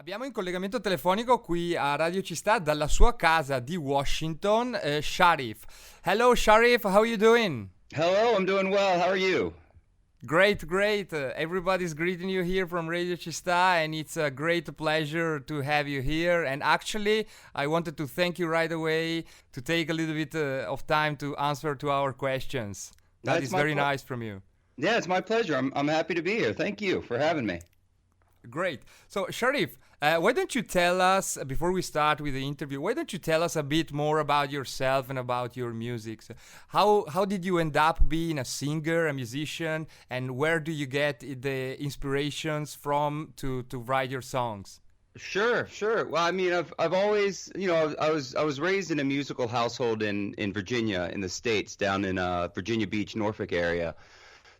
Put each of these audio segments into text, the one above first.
Abbiamo in collegamento telefonico qui a Radio Ci Sta dalla sua casa di Washington, Sharif. Hello Sharif, how are you doing? Hello, I'm doing well. How are you? Great, great. Everybody's greeting you here from Radio Ci Sta, and it's a great pleasure to have you here. And actually, I wanted to thank you right away to take a little bit of time to answer to our questions. That is very nice from you. Yeah, it's my pleasure. I'm happy to be here. Thank you for having me. Great. So, Sharif, why don't you tell us, before we start with the interview, why don't you tell us a bit more about yourself and about your music? So how did you end up being a singer, a musician, and where do you get the inspirations from to write your songs? Sure. Well, I mean, I've always, I was raised in a musical household in Virginia, in the States, down in Virginia Beach, Norfolk area.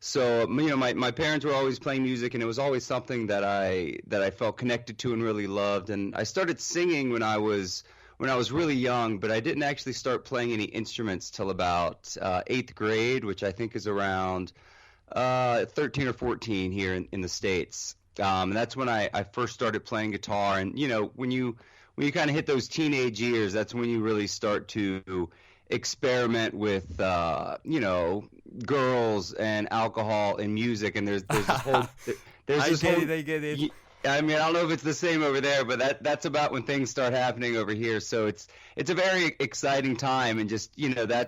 So, my parents were always playing music, and it was always something that I felt connected to and really loved. And I started singing when I was really young, but I didn't actually start playing any instruments till about eighth grade, which I think is around 13 or 14 here in the States. And that's when I first started playing guitar. And when you kind of hit those teenage years, that's when you really start to experiment with girls and alcohol and music, and there's this whole I get it. I mean, I don't know if it's the same over there, but that's about when things start happening over here. So it's a very exciting time, and just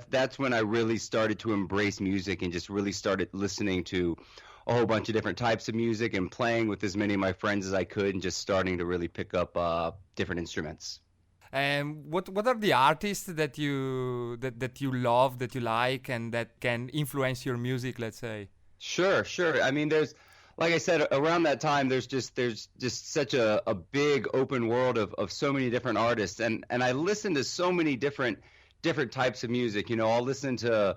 that's when I really started to embrace music and just really started listening to a whole bunch of different types of music and playing with as many of my friends as I could, and just starting to really pick up different instruments. And what are the artists that you love, that you like, and that can influence your music, let's say? Sure. I mean, there's, like I said, around that time, there's just such a big open world of so many different artists, and I listen to so many different types of music. I'll listen to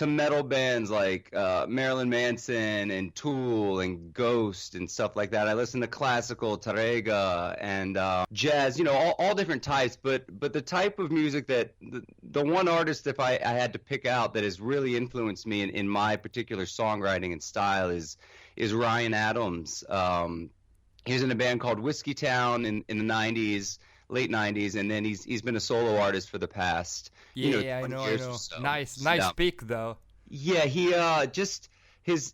metal bands like Marilyn Manson and Tool and Ghost and stuff like that. I listen to classical, Tarrega, and jazz, all different types. But the type of music that the one artist, if I had to pick out, that has really influenced me in my particular songwriting and style is Ryan Adams. He was in a band called Whiskey Town in the 90s. Late 90s, and then he's been a solo artist for the past I know. So. Nice pick though. Yeah, he just his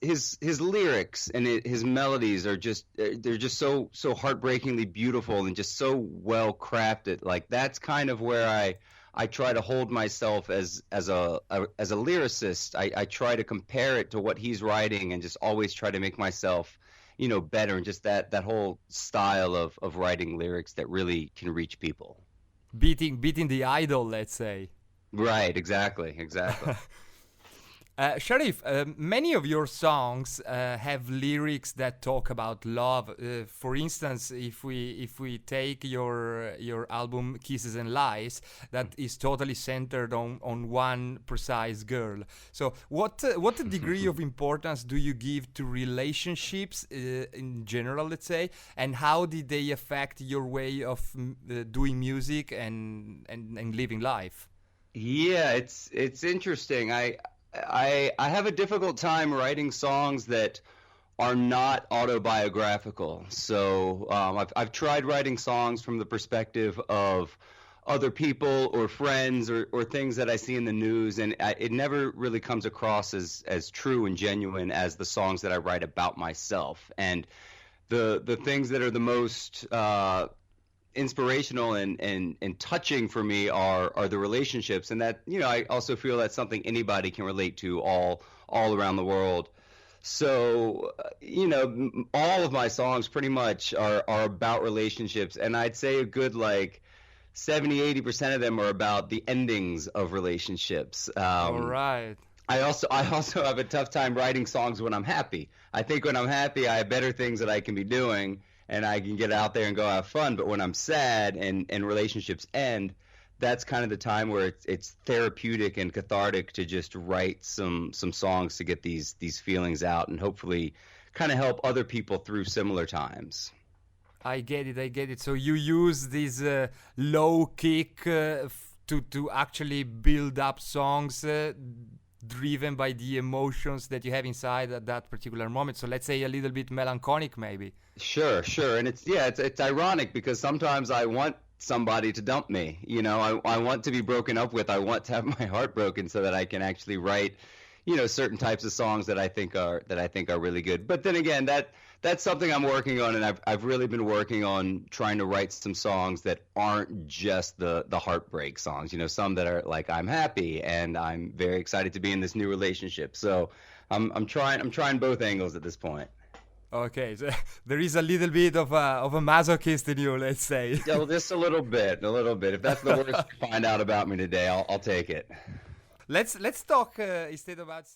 lyrics and his melodies are they're just so heartbreakingly beautiful and just so well crafted. Like, that's kind of where I try to hold myself as a lyricist. I try to compare it to what he's writing and just always try to make myself better, and just that whole style of writing lyrics that really can reach people. Beating the idol, let's say. Right, exactly. Sharif, many of your songs have lyrics that talk about love. For instance, if we take your album Kisses and Lies, that is totally centered on one precise girl. So what degree of importance do you give to relationships in general, let's say, and how did they affect your way of doing music and living life? Yeah, it's interesting. I have a difficult time writing songs that are not autobiographical. So I've tried writing songs from the perspective of other people or friends or things that I see in the news, and it never really comes across as true and genuine as the songs that I write about myself. And the things that are the most inspirational and touching for me are the relationships, and that I also feel that's something anybody can relate to all around the world. So all of my songs pretty much are about relationships, and I'd say a good 70-80% of them are about the endings of relationships. All right. I also have a tough time writing songs when I'm happy. I think when I'm happy, I have better things that I can be doing, and I can get out there and go have fun. But when I'm sad and relationships end, that's kind of the time where it's therapeutic and cathartic to just write some songs to get these feelings out and hopefully kind of help other people through similar times. I get it. So you use this low kick to actually build up songs driven by the emotions that you have inside at that particular moment. So let's say a little bit melancholic, maybe. Sure. And it's ironic because sometimes I want somebody to dump me. You know, I want to be broken up with. I want to have my heart broken so that I can actually write, you know, certain types of songs that I think are really good. But then again, that's something I'm working on, and I've really been working on trying to write some songs that aren't just the heartbreak songs. You know, some that are like I'm happy and I'm very excited to be in this new relationship. So I'm trying both angles at this point. Okay, so there is a little bit of a masochist in you, let's say. Yeah, well, just a little bit. If that's the worst you find out about me today, I'll take it. Let's talk instead about